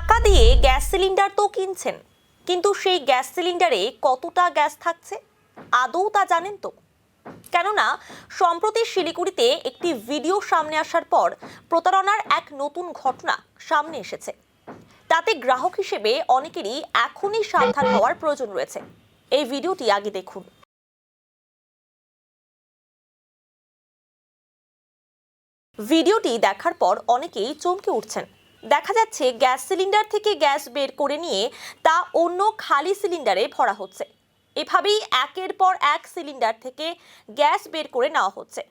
টাকা দিয়ে gas cylinder তো কিনছেন, কিন্তু সেই গ্যাস সিলিন্ডারে কতটা গ্যাস থাকছে আদৌ তা জানেন তো? কেননা সম্প্রতি শিলিগুড়িতে একটি ভিডিও সামনে আসার পর প্রতারণার এক নতুন ঘটনা সামনে এসেছে। তাতে গ্রাহক হিসেবে অনেকেরই এখনই সাবধান হওয়ার প্রয়োজন রয়েছে। এই ভিডিওটি আগে দেখুন। ভিডিওটি দেখার পর অনেকেই চমকে উঠছেন। দেখা যাচ্ছে গ্যাস সিলিন্ডার থেকে গ্যাস বের করে নিয়ে তা অন্য খালি সিলিন্ডারে ভরা হচ্ছে। এভাবেই একের পর এক সিলিন্ডার থেকে গ্যাস বের করে নেওয়া হচ্ছে।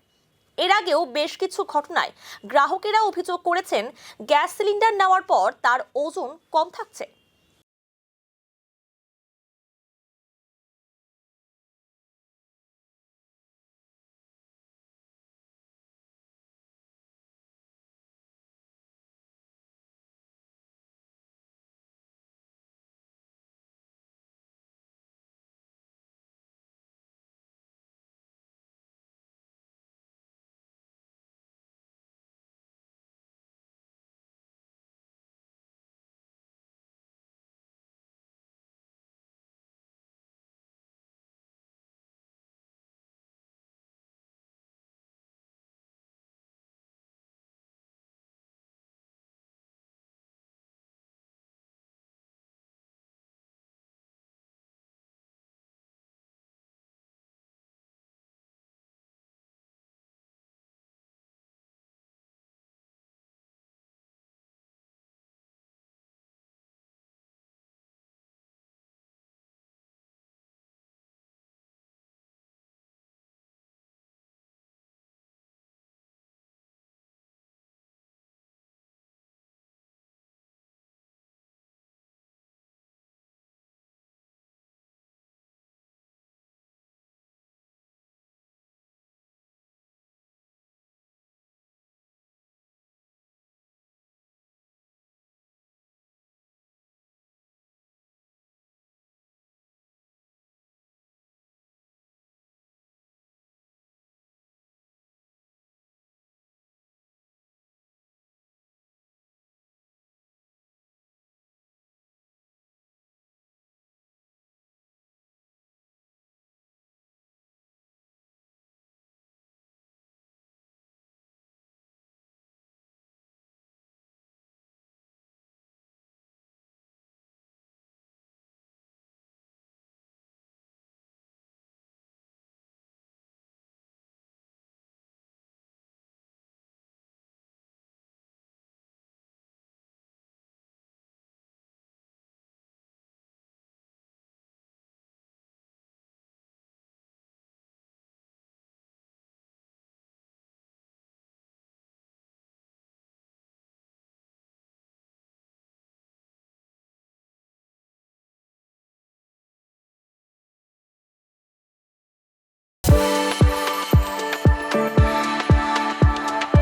এর আগেও বেশ কিছু ঘটনায় গ্রাহকেরা অভিযোগ করেছেন গ্যাস সিলিন্ডার নেওয়ার পর তার ওজন কম থাকছে।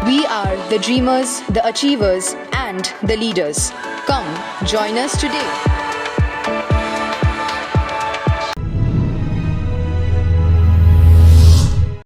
We are the dreamers, the achievers, and the leaders. Come, join us today.